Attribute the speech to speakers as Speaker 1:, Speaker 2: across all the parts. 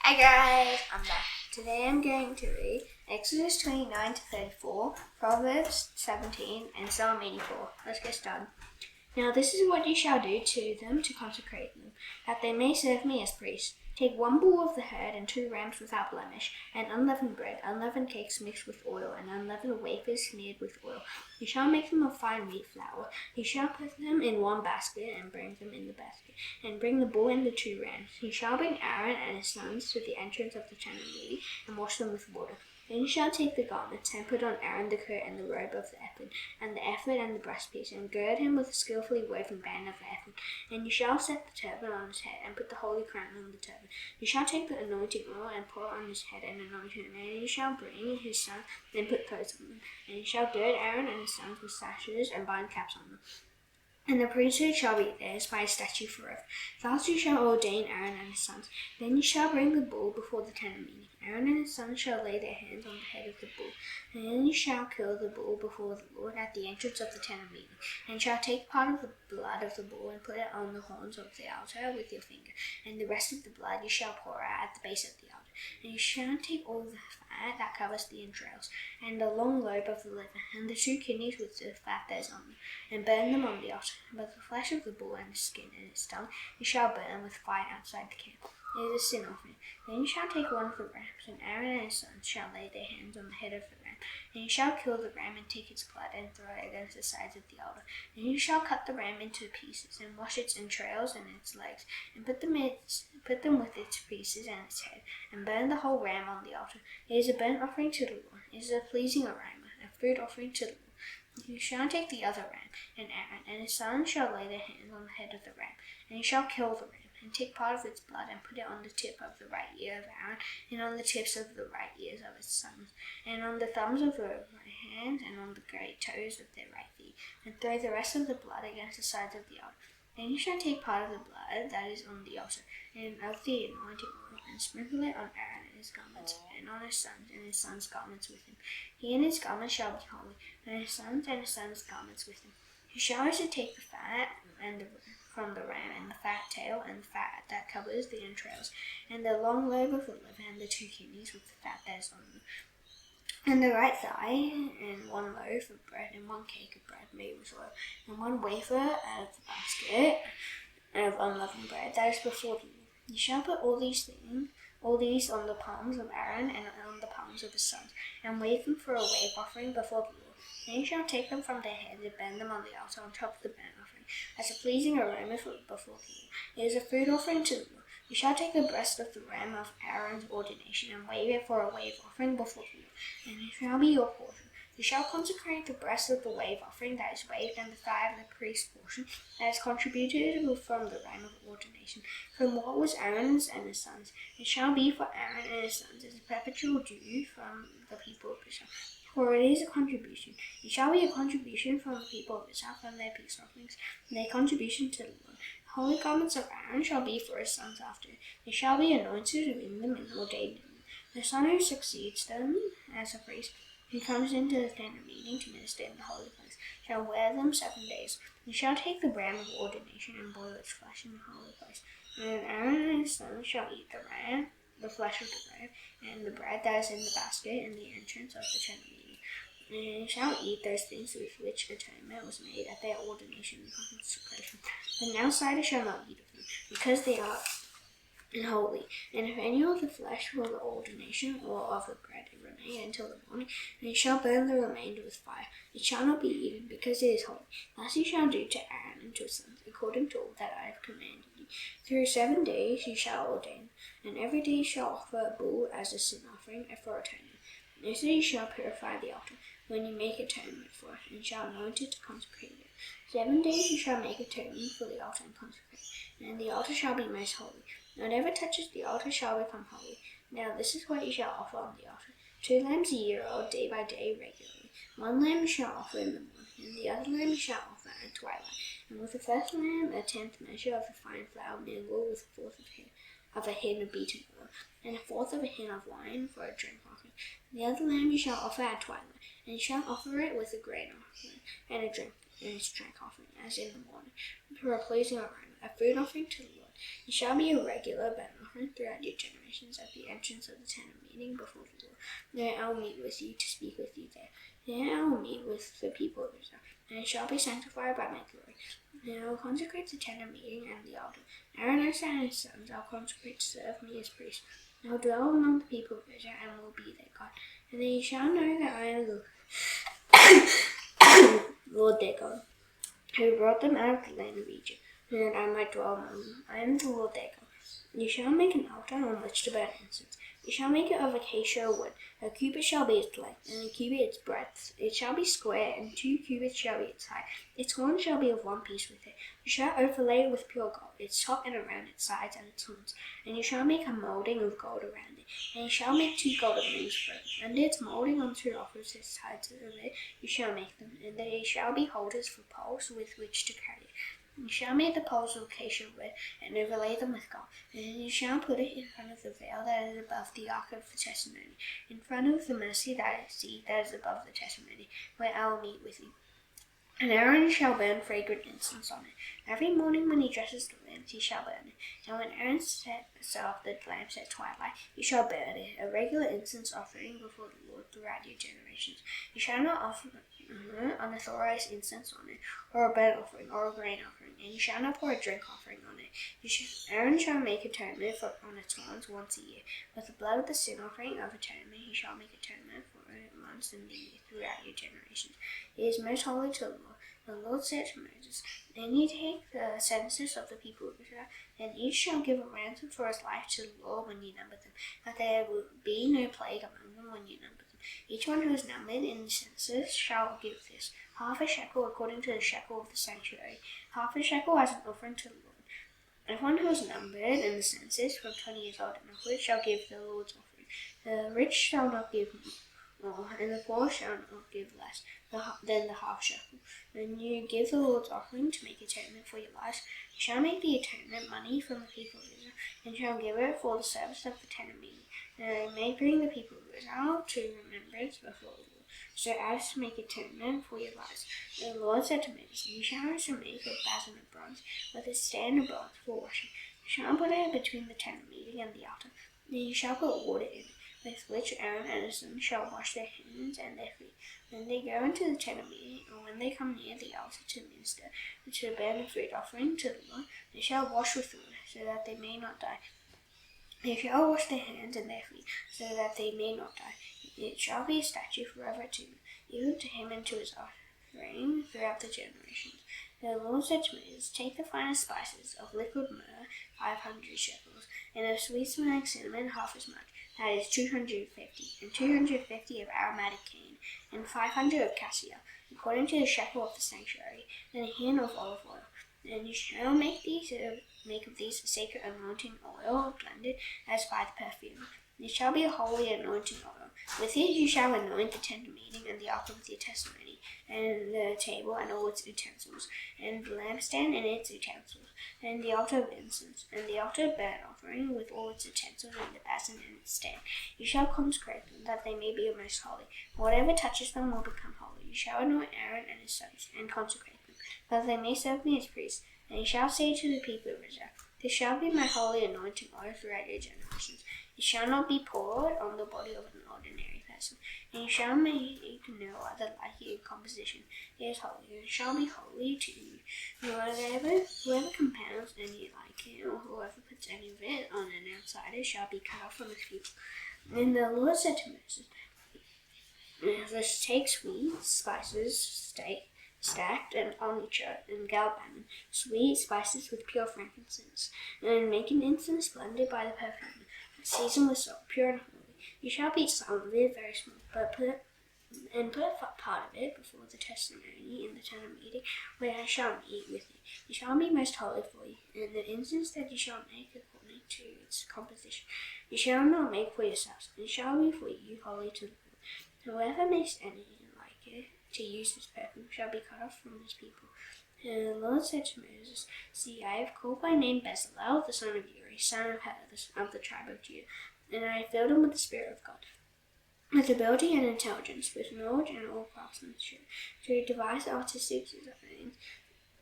Speaker 1: Hi guys, I'm back. Today I'm going to read Exodus 29 to 34, Proverbs 17, and Psalm 84. Let's get started. Now this is what you shall do to them to consecrate them, that they may serve me as priests. Take 1 bull of the herd and 2 rams without blemish, and unleavened bread, unleavened cakes mixed with oil, and unleavened wafers smeared with oil. You shall make them of fine wheat flour. You shall put them in 1 basket, and bring them in the basket, and bring the bull and the 2 rams. You shall bring Aaron and his sons to the entrance of the tent of meeting, and wash them with water. Then you shall take the garments, and put on Aaron the coat and the robe of the ephod, and the ephod and the breastpiece, and gird him with a skillfully woven band of the ephod. And you shall set the turban on his head, and put the holy crown on the turban. You shall take the anointing oil, and pour it on his head, and anoint him. And you shall bring his son, and put clothes on them. And you shall gird Aaron and his sons with sashes, and bind caps on them. And the priesthood shall be theirs by a statute forever. Thus you shall ordain Aaron and his sons. Then you shall bring the bull before the tent of meeting. Aaron and his sons shall lay their hands on the head of the bull. And then you shall kill the bull before the Lord at the entrance of the tent of meeting. And shall take part of the blood of the bull and put it on the horns of the altar with your finger. And the rest of the blood you shall pour out at the base of the altar. And you shall take all the fat that covers the entrails, and the long lobe of the liver, and the 2 kidneys with the fat that is on them, and burn them on the altar. But the flesh of the bull and the skin and its tongue you shall burn with fire outside the camp. It is a sin offering. Then you shall take 1 of the rams, and Aaron and his sons shall lay their hands on the head of the ram. And you shall kill the ram, and take its blood, and throw it against the sides of the altar. And you shall cut the ram into pieces, and wash its entrails and its legs, and put them with its pieces and its head, and burn the whole ram on the altar. It is a burnt offering to the Lord. It is a pleasing aroma, a food offering to the Lord. You shall take the other ram, and Aaron and his sons shall lay their hands on the head of the ram, and you shall kill the ram, and take part of its blood, and put it on the tip of the right ear of Aaron, and on the tips of the right ears of his sons, and on the thumbs of their right hands, and on the great toes of their right feet, and throw the rest of the blood against the sides of the altar. Then you shall take part of the blood that is on the altar, and of the anointing oil, and sprinkle it on Aaron and his garments, and on his sons and his sons' garments with him. He and his garments shall be holy, and his sons' garments with him. You shall also take the fat from the ram, and the fat tail, and the fat that covers the entrails, and the long lobe of the liver, and the 2 kidneys with the fat that is on them, and the right thigh, and 1 loaf of bread, and 1 cake of bread made with oil, and 1 wafer out of the basket of unleavened bread that is before the Lord. You shall put all these on the palms of Aaron and on the palms of his sons, and wave them for a wave offering before the Lord. Then you shall take them from their heads and burn them on the altar on top of the burnt offering, as a pleasing aroma before the Lord. It is a food offering to the Lord. You shall take the breast of the ram of Aaron's ordination, and wave it for a wave offering before the Lord, and it shall be your portion. You shall consecrate the breast of the wave offering that is waved, and the thigh of the priest's portion that is contributed from the ram of ordination, from what was Aaron's and his sons. It shall be for Aaron and his sons as a perpetual due from the people of Israel, for it is a contribution. It shall be a contribution from the people of Israel, from their peace offerings, and their contribution to the Lord. The holy garments of Aaron shall be for his sons after. They shall be anointed in them and ordained in them. The son who succeeds them as a priest, who comes into the tent of meeting to minister in the holy place, shall wear them 7 days. You shall take the ram of ordination and boil its flesh in the holy place. And Aaron and his sons shall eat the ram, the flesh of the ram, and the bread that is in the basket in the entrance of the tent of meeting. And they shall eat those things with which atonement was made at their ordination and consecration. But an outsider shall not eat of them, because they are holy. And if any of the flesh for the ordination or of the bread remain until the morning, and you shall burn the remainder with fire. It shall not be eaten, because it is holy. Thus you shall do to Aaron and to his sons, according to all that I have commanded you. Through 7 days you shall ordain, and every day you shall offer a bull as a sin offering for atonement. And so you shall purify the altar, when you make atonement for it, and shall anoint it to consecrate it. 7 days you shall make atonement for the altar and consecrate it, and the altar shall be most holy. Whatever touches the altar shall become holy. Now this is what you shall offer on the altar: 2 lambs a year old, day by day, regularly. 1 lamb you shall offer in the morning, and the other lamb you shall offer at twilight. And with the first lamb, a 10th measure of the fine flour mingled with a 4th of a hin of beaten oil, and a 4th of a hin of wine for a drink offering. The other lamb you shall offer at twilight, and you shall offer it with a grain offering and its drink offering, as in the morning, for a pleasing aroma, a food offering to the Lord. It shall be a regular burnt offering. offering throughout your generations at the entrance of the tent of meeting before the Lord. There I will meet with you to speak with you there. There I will meet with the people of Israel, and it shall be sanctified by my glory. Then I will consecrate the tent of meeting and the altar. Aaron and his sons I will consecrate to serve me as priests. I will dwell among the people of Israel and will be their God. And they shall know that I am the Lord their God, who brought them out of the land of Egypt, and that I might dwell among them. I am the Lord their God. You shall make an altar on which to burn incense. You shall make it of acacia wood. A cubit shall be its length, and a cubit its breadth. It shall be square, and 2 cubits shall be its height. Its horns shall be of one piece with it. You shall overlay it with pure gold, its top and around its sides and its horns. And you shall make a moulding of gold around it. And you shall make 2 golden rings for it. And its moulding on 2 opposite sides of it you shall make them, and they shall be holders for poles with which to carry it. You shall make the poles of acacia wood, and overlay them with gold. And you shall put it in front of the veil that is above the ark of the testimony, in front of the mercy seat that is above the testimony, where I will meet with you. And Aaron shall burn fragrant incense on it. Every morning when he dresses the lamps, he shall burn it. And when Aaron sets off the lamps at twilight, he shall burn it, a regular incense offering before the Lord throughout your generations. You shall not offer unauthorized incense on it, or a burnt offering, or a grain offering, and you shall not pour a drink offering on it. Aaron shall make atonement on its horns once a year. With the blood of the sin offering of atonement, he shall make atonement for it once in the year throughout your generations. It is most holy to the Lord. The Lord said to Moses, Then you take the census of the people of Israel, and each shall give a ransom for his life to the Lord when you number them, that there will be no plague among them when you number them. Each one who is numbered in the census shall give this, half a shekel according to the shekel of the sanctuary, half a shekel as an offering to the Lord. Everyone who is numbered in the census from 20 years old and upwards shall give the Lord's offering. The rich shall not give more, and the poor shall not give less than the half shekel. When you give the Lord's offering to make atonement for your lives, you shall make the atonement money from the people of Israel, and shall give it for the service of the tent of meeting. And I may bring the people of Israel to remembrance before the Lord, so as to make atonement for your lives. And the Lord said to Moses, You shall also make a basin of bronze, with a stand of bronze for washing. You shall put it between the tent of meeting and the altar. Then you shall put water in it, with which Aaron and his sons shall wash their hands and their feet. When they go into the tent of meeting, or when they come near the altar to minister, and to burn a food offering to the Lord, they shall wash with water, so that they may not die. They shall wash their hands and their feet, so that they may not die. It shall be a statute forever to them, even to him and to his offspring throughout the generations. The Lord said to Moses, Take the finest spices of liquid myrrh, 500 shekels, and of sweet smelling cinnamon, half as much, that is 250, and 250 of aromatic cane, and 500 of cassia, according to the shekel of the sanctuary, and a hin of olive oil. And you shall make of these a sacred anointing oil blended as by the perfume. It shall be a holy anointing oil. With it you shall anoint the tent of meeting, and the ark of the testimony, and the table and all its utensils, and the lampstand and its utensils, and the altar of incense, and the altar of burnt offering with all its utensils, and the basin and its stand. You shall consecrate them, that they may be most holy. Whatever touches them will become holy. You shall anoint Aaron and his sons, and consecrate them, that they may serve me as priests. And you shall say to the people of Israel, This shall be my holy anointing oil throughout your generations. It shall not be poured on the body of an ordinary person, and you shall make no other like it in composition. It is holy, and it shall be holy to you. Whoever compounds any like it, or whoever puts any of it on an outsider, shall be cut off from his people. And the Lord said to Moses, Take sweet spices, stacked and onycha and galbanum, sweet spices with pure frankincense, and make an incense blended by the perfume, seasoned with salt, pure and holy. You shall beat some of it very small, but put a part of it before the testimony in the tent of meeting, where I shall meet with you. It shall be most holy for you, and the incense that you shall make according to its composition, you shall not make for yourselves. It shall be for you holy to the Lord. Whoever makes any like it to use this perfume shall be cut off from his people. And the Lord said to Moses, See, I have called by name Bezalel, the son of Uri, son of Hur, of the tribe of Judah, and I have filled him with the Spirit of God, with ability and intelligence, with knowledge and all craftsmanship, to devise artistic designs,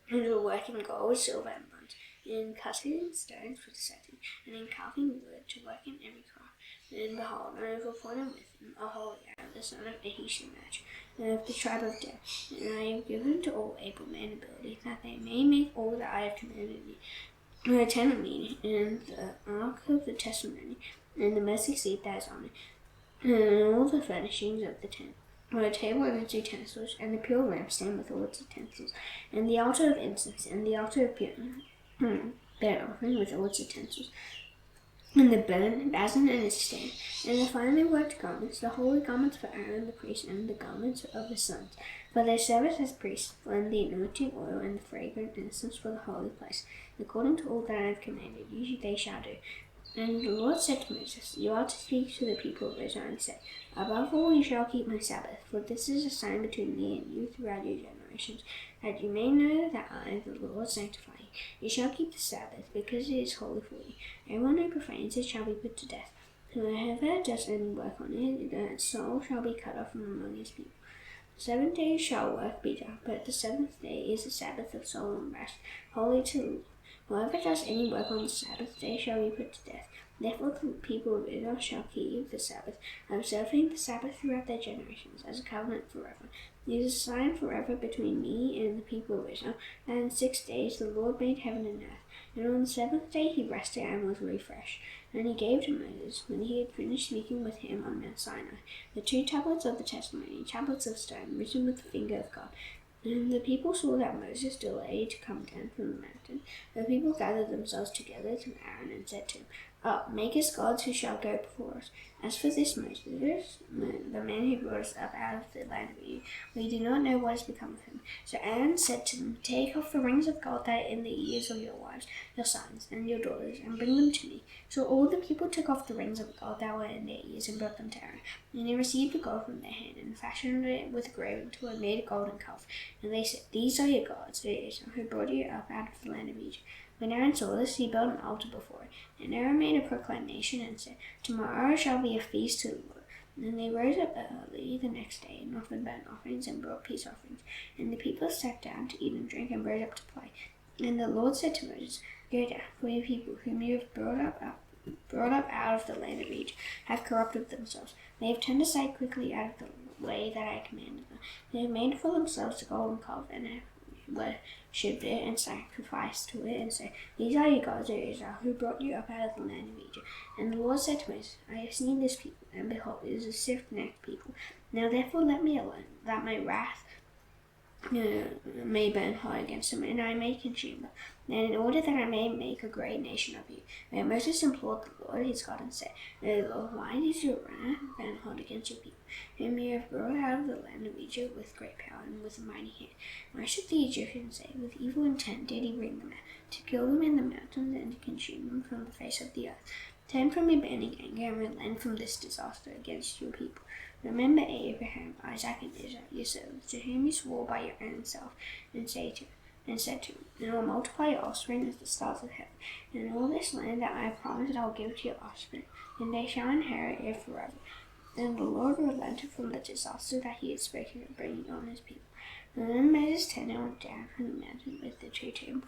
Speaker 1: and to work in gold, silver, and bronze. in cutting stones for the setting, and in carving wood to work in every craft. And behold, I have appointed with him Aholiab, the son of Ahisamach, of the tribe of Dan, and I have given to all able men ability, that they may make all that I have commanded you. The tent of meeting, and the ark of the testimony, and the mercy seat that is on it, and all the furnishings of the tent, the table and its utensils, and the pure lampstand with all its utensils, and the altar of incense, and the altar of pure burnt offering with all its utensils, and the burnt basin and its stand, and the finely worked garments, the holy garments for Aaron the priest, and the garments of his sons, for their service as priests, and the anointing oil and the fragrant incense for the holy place, according to all that I have commanded you, they shall do. And the Lord said to Moses, You are to speak to the people of Israel and say, Above all you shall keep my Sabbath, for this is a sign between me and you throughout your generations, that you may know that I, the Lord, sanctify you. You shall keep the Sabbath, because it is holy for you. Everyone who profanes it shall be put to death. Whoever does any work on it, that soul shall be cut off from among his people. 7 days shall work be done, but the seventh day is the Sabbath of solemn rest, holy to the Lord. Whoever does any work on the Sabbath day shall be put to death. Therefore the people of Israel shall keep the Sabbath, observing the Sabbath throughout their generations, as a covenant forever. It is a sign forever between me and the people of Israel, that in 6 days the Lord made heaven and earth, and on the seventh day he rested and was refreshed. And he gave to Moses, when he had finished speaking with him on Mount Sinai, the 2 tablets of the testimony, tablets of stone, written with the finger of God. And the people saw that Moses delayed to come down from the mountain. The people gathered themselves together to Aaron and said to him, Up, make us gods who shall go before us. As for this Moses, the man who brought us up out of the land of Egypt, we do not know what has become of him. So Aaron said to them, Take off the rings of gold that are in the ears of your wives, your sons, and your daughters, and bring them to me. So all the people took off the rings of gold that were in their ears and brought them to Aaron. And he received the gold from their hand and fashioned it with a graving tool and made a golden calf. And they said, These are your gods, O Israel, who brought you up out of the land of Egypt. When Aaron saw this, he built an altar before it. And Aaron made a proclamation and said, Tomorrow shall be a feast to the Lord. And they rose up early the next day and offered burnt offerings and brought peace offerings. And the people sat down to eat and drink and rose up to play. And the Lord said to Moses, Go down, for your people, whom you have brought up out of the land of Egypt, have corrupted themselves. They have turned aside quickly out of the way that I commanded them. They have made for themselves a golden calf and have worshipped it and sacrificed to it and said, These are your gods, O Israel, who brought you up out of the land of Egypt. And the Lord said to Moses, I have seen this people, and behold, it is a stiff-necked people. Now therefore let me alone, that my wrath may burn hot against them, and I may consume them, and in order that I may make a great nation of you. And Moses implored the Lord his God and said, O Lord, why does your wrath burn hot against your people, whom you have brought out of the land of Egypt with great power and with a mighty hand? Why should the Egyptians say, With evil intent did he bring them out, to kill them in the mountains and to consume them from the face of the earth? Turn from your burning anger and relent from this disaster against your people. Remember Abraham, Isaac, and Israel, your servants, to whom you swore by your own self, and said to him, And I will multiply your offspring as the stars of heaven, and all this land that I have promised I will give to your offspring, and they shall inherit it forever. And the Lord relented from the disaster that he had spoken of bringing on his people. And then Moses turned and went down from the mountain with the 2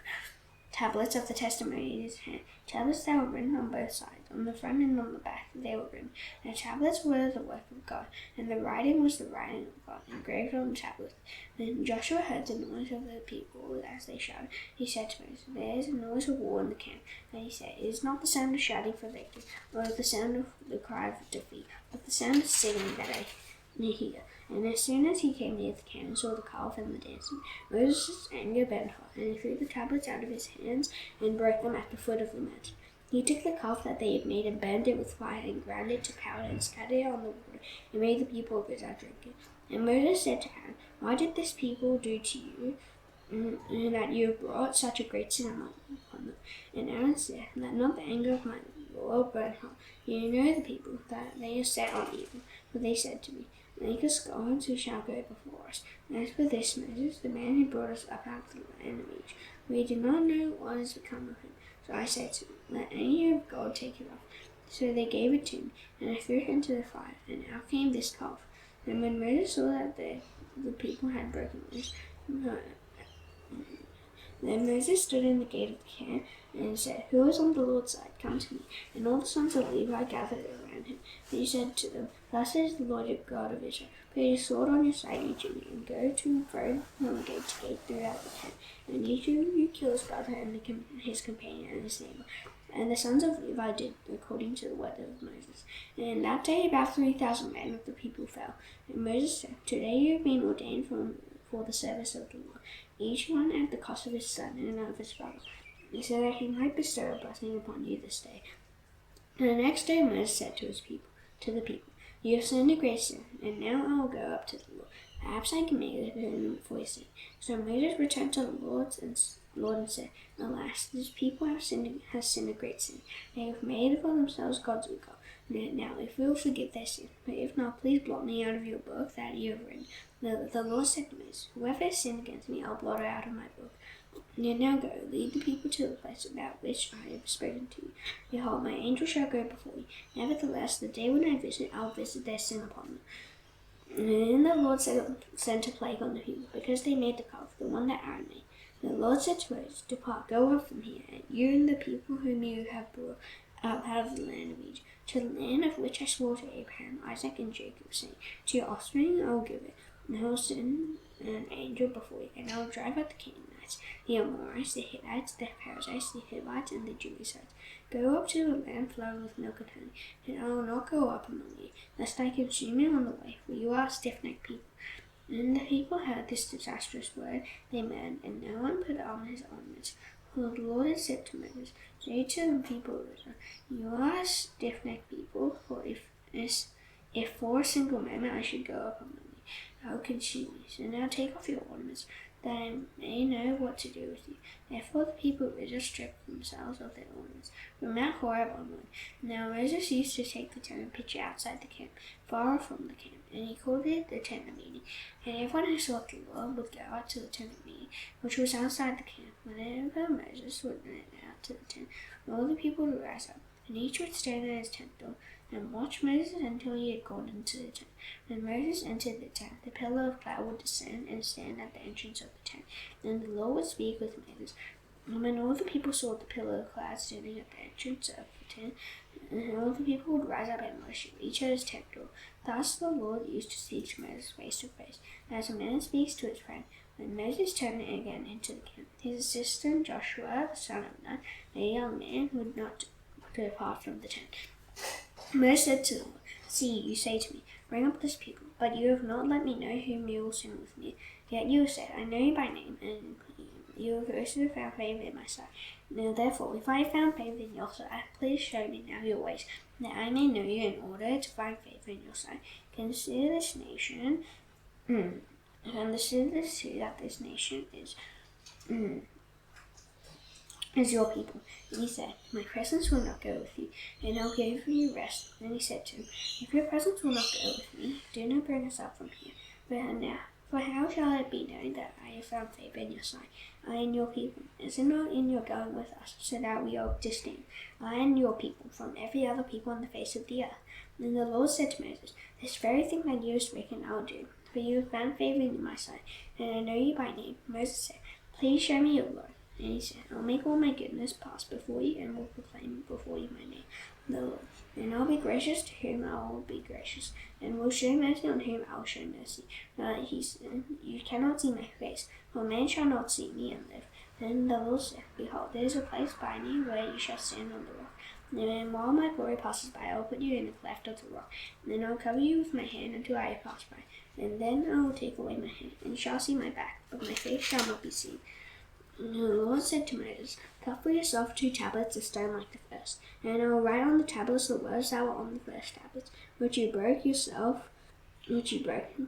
Speaker 1: tablets of the testimony in his hand, tablets that were written on both sides, on the front and on the back they were written. The tablets were the work of God, and the writing was the writing of God, engraved on the tablets. When Joshua heard the noise of the people as they shouted, he said to Moses, There is a noise of war in the camp. And he said, It is not the sound of shouting for victory, or the sound of the cry of defeat, but the sound of singing that I hear. And as soon as he came near the camp and saw the calf and the dancing, Moses' anger burned hot, and he threw the tablets out of his hands and broke them at the foot of the mountain. He took the calf that they had made and burned it with fire and ground it to powder and scattered it on the water and made the people of Israel drink it. And Moses said to Aaron, Why did this people do to you, that you have brought such a great sin upon them? And Aaron said, Let not the anger of my Lord burn hot. You know the people, that they are set on evil. For they said to me, Make us gods who shall go before us. And as for this Moses, the man who brought us up out of the land of Egypt, we do not know what has become of him. So I said to them, Let any of God take it off. So they gave it to me, and I threw it into the fire, and out came this calf. And when Moses saw that the people had broken loose, Then Moses stood in the gate of the camp and said, "Who is on the Lord's side? Come to me." And all the sons of Levi gathered around him. And he said to them, "Thus says the Lord God of Israel, put your sword on your side, each of you, and go to and fro from gate to gate throughout the camp. And each of you kill his brother and his companion and his neighbor." And the sons of Levi did according to the word of Moses. And that day about 3,000 men of the people fell. And Moses said, "Today you have been ordained for the service of the Lord, each one at the cost of his son and of his brother, so that he might bestow a blessing upon you this day." And the next day Moses said to the people, "You have sinned a great sin, and now I will go up to the Lord. Perhaps I can make atonement for your sin." So Moses returned to the Lord and said, "Alas, this people has sinned a great sin. They have made for themselves gods we go. Now, if we will forgive their sin, but if not, please blot me out of your book that you have written." The Lord said to Moses, "Whoever has sinned against me, I'll blot out of my book. Now go, lead the people to the place about which I have spoken to you. Behold, my angel shall go before you. Nevertheless, the day when I visit, I'll visit their sin upon them." And then the Lord sent a plague on the people, because they made the calf, the one that Aaron made. The Lord said to Moses, "Depart, go up from here, and you and the people whom you have brought up out of the land of Egypt, to the land of which I swore to Abraham, Isaac, and Jacob, saying, to your offspring I will give it. And I will send an angel before you, and I will drive out the Canaanites, the Amorites, the Hittites, the Perizzites, the Hivites, and the Jebusites. Go up to the land flowing with milk and honey, and I will not go up among you, lest I consume you on the way, for you are a stiff-necked people." And the people heard this disastrous word, they murmured, and no one put on his ornaments. For the Lord had said to Moses, "Say to the people of Israel, you are a stiff-necked people, for if for a single moment I should go up among you, I will consume you. So now take off your ornaments, that I may know what to do with you." Therefore the people of Israel stripped themselves of their ornaments from Mount Horeb onward. Now Moses used to take the tent and pitch it outside the camp, far off from the camp, and he called it the tent of meeting. And everyone who sought the Lord would go out to the tent of meeting, which was outside the camp. Whenever Moses went out to the tent, all the people would rise up, and each would stand at his tent door, and watch Moses until he had gone into the tent. When Moses entered the tent, the pillar of cloud would descend and stand at the entrance of the tent. Then the Lord would speak with Moses. And when all the people saw the pillar of cloud standing at the entrance of the tent, and all the people would rise up and worship, each at his tent door. Thus the Lord used to speak to Moses face to face, as a man speaks to his friend. When Moses turned again into the camp, his assistant Joshua, the son of Nun, a young man, would not depart from the tent. Moses said to the Lord, "See, you say to me, bring up this people, but you have not let me know whom you will send with me. Yet you have said, I know you by name, and you have also found favor in my sight. Now therefore, if I have found favor in your sight, please show me now your ways, that I may know you in order to find favor in your sight. Consider this nation, and consider this too, that this nation is your people." And he said, "My presence will not go with you, and I'll give you rest." Then he said to him, "If your presence will not go with me, do not bring us up from here. For how shall it be known that I have found favor in your sight, I and your people? Is it not in your going with us, so that we are distinct, I and your people, from every other people on the face of the earth?" Then the Lord said to Moses, "This very thing that you have spoken I will do, for you have found favor in my sight, and I know you by name." Moses said, "Please show me your glory." And he said, "I'll make all my goodness pass before you, and will proclaim before you my name, the Lord. And I'll be gracious to whom I will be gracious, and will show mercy on whom I will show mercy." He said, "You cannot see my face, for man shall not see me and live." Then the Lord said, "Behold, there is a place by me where you shall stand on the rock. And while my glory passes by, I will put you in the cleft of the rock. And then I'll cover you with my hand until I have passed by. And then I will take away my hand, and you shall see my back, but my face shall not be seen." And the Lord said to Moses, "Cut for yourself 2 tablets of stone like the first, and I will write on the tablets the words that were on the first tablets, which you broke.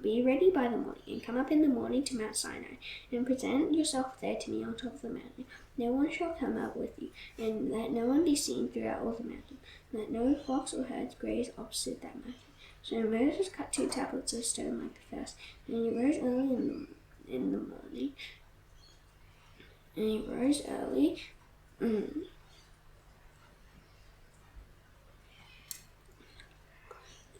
Speaker 1: Be ready by the morning, and come up in the morning to Mount Sinai, and present yourself there to me on top of the mountain. No one shall come up with you, and let no one be seen throughout all the mountain. Let no flocks or herds graze opposite that mountain." So Moses cut 2 tablets of stone like the first, and he rose early in the morning. And he rose early in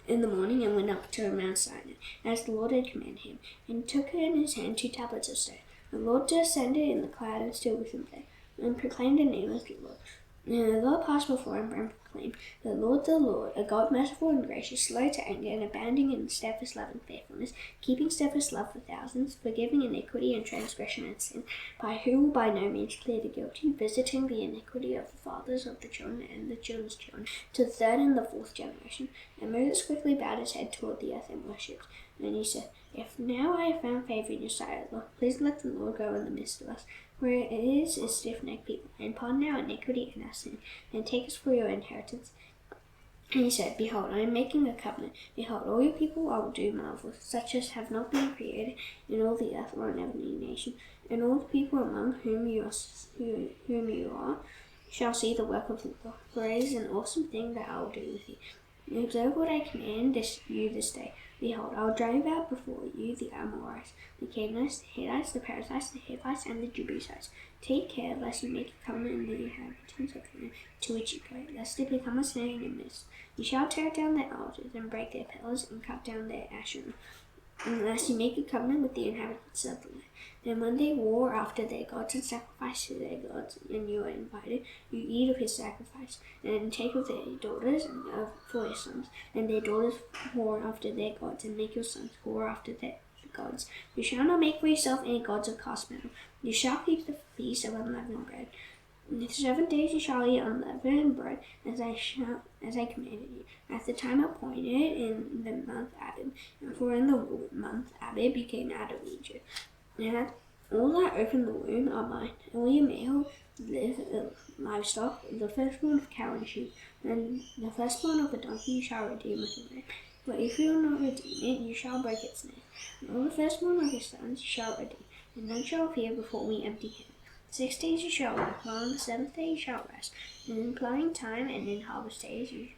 Speaker 1: the morning and went up to Mount Sinai, as the Lord had commanded him, and took in his hand 2 tablets of stone, The Lord descended in the cloud and stood with him there, and proclaimed the name of the Lord. And the Lord passed before him and proclaimed, the Lord, a God merciful and gracious, slow to anger, and abounding in steadfast love and faithfulness, keeping steadfast love for thousands, forgiving iniquity and transgression and sin, who will by no means clear the guilty, visiting the iniquity of the fathers of the children and the children's children, to the third and the fourth generation. And Moses quickly bowed his head toward the earth and worshipped. And he said, If now I have found favor in your sight, Lord, please let the Lord go in the midst of us, for it is a stiff-necked people, and pardon our iniquity and our sin, and take us for your inheritance. And he said, Behold, I am making a covenant. Behold, all your people I will do marvels, such as have not been created in all the earth or in every nation. And all the people among whom you are shall see the work of the Lord, for it is an awesome thing that I will do with you. Observe what I command you this day. Behold, I will drive out before you the Amorites, the Canaanites, the Hittites, the Perizzites, the Hivites, and the Jebusites. Take care lest you make a covenant in the inheritance of the land to which you go, lest it become a snare in your midst. You shall tear down their altars, and break their pillars, and cut down their asherim, unless you make a covenant with the inhabitants of the land. And when they war after their gods and sacrifice to their gods, and you are invited, you eat of his sacrifice, and take of their daughters for your sons, and their daughters war after their gods, and make your sons war after their gods. You shall not make for yourself any gods of cast metal. You shall keep the feast of unleavened bread. In 7 days you shall eat unleavened bread, as I commanded you, at the time appointed in the month Abib. And for in the month Abib you came out of Egypt. And all that open the womb are mine, and all your male livestock, the firstborn of cow and sheep, and the firstborn of a donkey you shall redeem with a ram. But if you will not redeem it, you shall break its neck. And all the firstborn of your sons you shall redeem, and none shall appear before me empty-handed. 6 days you shall work, while on the 7th day you shall rest. And in plowing time and in harvest days you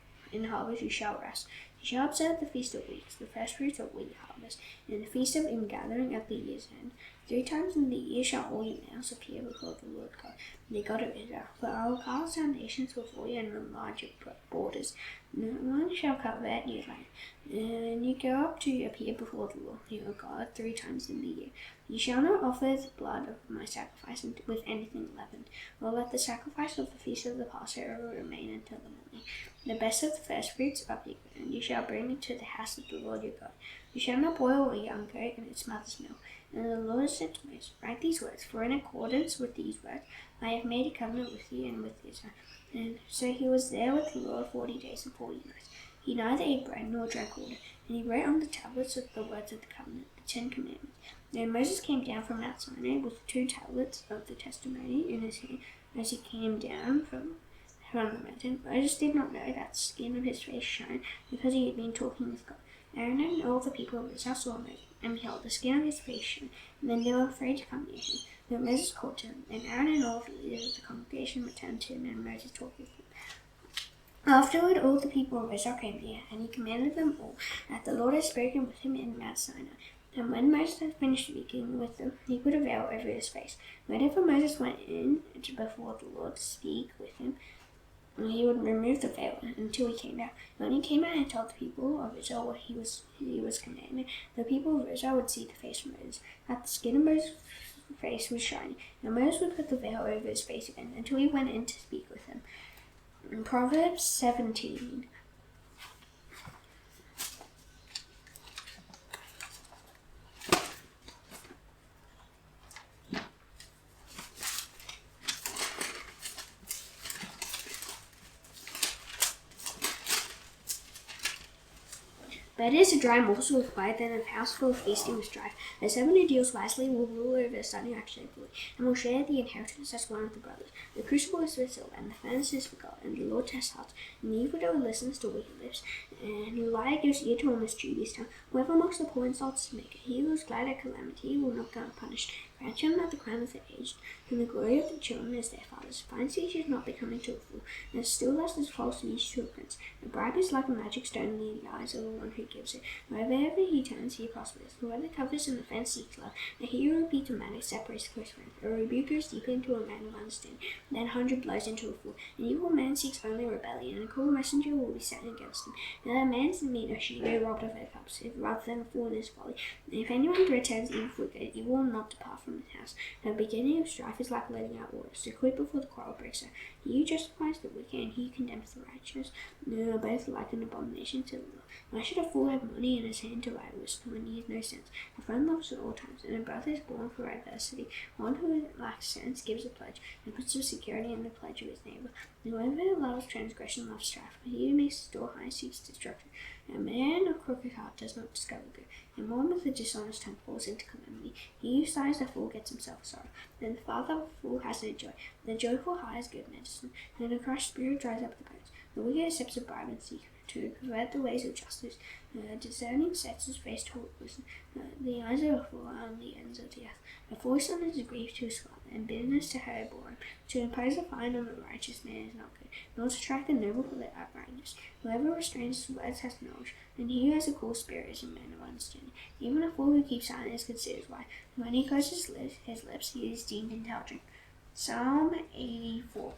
Speaker 1: shall rest. You shall observe the feast of weeks, the first fruits of wheat harvest, and the feast of ingathering at the year's end. 3 times in the year shall all your males appear before the Lord God, the God of Israel. For I will cast down nations before you and enlarge your borders. No one shall covet your land. And you go up to appear before the Lord your God 3 times in the year. You shall not offer the blood of my sacrifice with anything leavened, or let the sacrifice of the feast of the Passover remain until the morning. The best of the first fruits of your ground you shall bring into the house of the Lord your God. You shall not boil a young goat in its mother's milk. And the Lord said to Moses, Write these words, for in accordance with these words I have made a covenant with you and with Israel. And so he was there with the Lord 40 days and 40 nights. He neither ate bread nor drank water, and he wrote on the tablets of the words of the covenant, the 10 Commandments. Then Moses came down from Mount Sinai with 2 tablets of the testimony in his hand as he came down from the mountain. Moses did not know that the skin of his face shone, because he had been talking with God. Aaron and all the people of Israel saw Moses, and behold, the skin of his face shone. And then they were afraid to come near him. But Moses called to him, and Aaron and all the leaders of the congregation returned to him, and Moses talked with him. Afterward all the people of Israel came near, and he commanded them all that the Lord had spoken with him in Mount Sinai. And when Moses had finished speaking with them, he put a veil over his face. Whenever Moses went in before the Lord to speak with him, he would remove the veil until he came out. When he came out and told the people of Israel what he was commanding, the people of Israel would see the face of Moses, that the skin of Moses' face was shining. And Moses would put the veil over his face again until he went in to speak with him. In Proverbs 17. Better is a dry morsel with quiet than a house full of feasting with strife. A servant who deals wisely will rule over a son who acts shamefully, and will share the inheritance as one of the brothers. The crucible is for silver, and the furnace is for gold, and the Lord tests hearts. And the evildoer listens to wicked lips, and the liar gives ear to a mischievous tongue. Whoever mocks the poor insults his maker. He who is glad at calamity will not go unpunished. Grandchildren are the crown of the aged, and the glory of the children is their fathers. Fine speech is not becoming to a fool, and still less is false speech to a prince. A bribe is like a magic stone in the eyes of the one who gives it. Wherever he turns, he prospers. Whoever covers an offense seeks love. A hero beats a man who separates close friends. A rebuke goes deep into a man of understanding. Then 100 blows into a fool. An evil man seeks only rebellion, and a cruel messenger will be sent against him. Now a man's meat or she robbed of her cups, rather than a fool in his folly. And if anyone returns evil for good, he will not depart from from his house. The beginning of strife is like letting out water, so quick before the quarrel breaks out. He justifies the wicked, and he condemns the righteous. They are both like an abomination to the Lord. Why should a fool have money in his hand to write wisdom when he has no sense? A friend loves at all times, and a brother is born for adversity. One who lacks sense gives a pledge, and puts the security in the pledge of his neighbor. Whoever loves transgression loves strife, but he who makes his door high seeks destruction. A man of crooked heart does not discover good, and one with a dishonest tongue falls into calamity. He who sighs a fool gets himself sorrow, and the father of a fool has no joy. The joyful heart is good medicine, and a crushed spirit dries up the bones. The wicked accepts a bribe in secret, to pervert the ways of justice. Discerning sets his face toward wisdom. The eyes of a fool are on the ends of the earth. A foolish son is a grief to his father, and bitterness to her born. To impose a fine on a righteous man is not good, nor to track the noble for their uprightness. Whoever restrains his words has knowledge, and he who has a cool spirit is a man of understanding. Even a fool who keeps silent is considered wise. When he closes his lips, he is deemed intelligent. Psalm 84.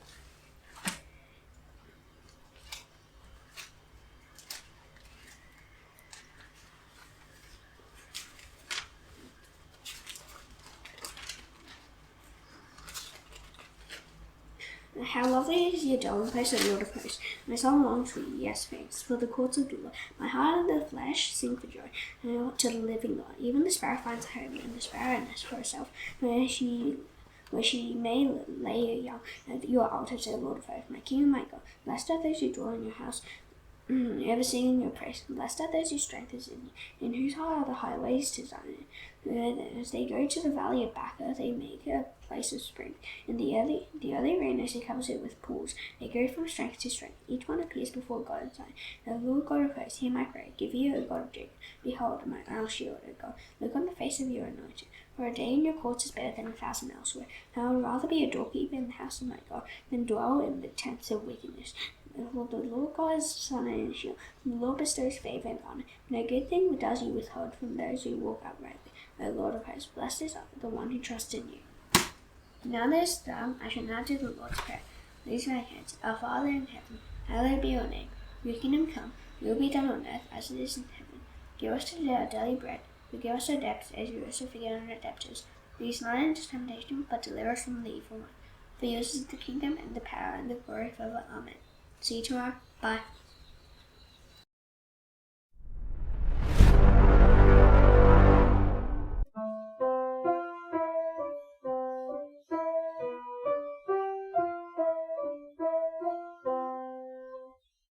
Speaker 1: How lovely is your dwelling place, O Lord of hosts. My soul longs for you, yes, thanks, for the courts of Dula. My heart and the flesh sing for joy, to the living God. Even the sparrow finds a home, and the sparrow a nest for herself, where she may lay her young at your altar, to the Lord of hosts, my King and my God. Blessed are those who dwell in your house, ever singing your praise. Blessed are those whose strength is in you, in whose heart are the highways to Zion. As they go to the valley of Baca, they make a place of spring. In the early rain, as he covers it with pools, they go from strength to strength. Each one appears before God in Zion. The Lord God of hosts, hear my prayer. Give ear, O God of Jacob. Behold, my iron shield, O God. Look on the face of your anointed. For a day in your courts is better than 1,000 elsewhere. I would rather be a doorkeeper in the house of my God than dwell in the tents of wickedness. For the Lord God is sun and shield. The Lord bestows favor and honor. No good thing does he withhold from those who walk uprightly. O Lord of hosts, blessed is the one who trusts in you. Now that is done, I shall now do the Lord's Prayer. Raise my hands. Our Father in heaven, hallowed be your name. Your kingdom come, your will be done on earth as it is in heaven. Give us today our daily bread. Forgive us our debts as we also forgive our debtors. Lead us not into temptation, but deliver us from the evil one. For yours is the kingdom and the power and the glory forever. Amen. See you tomorrow. Bye.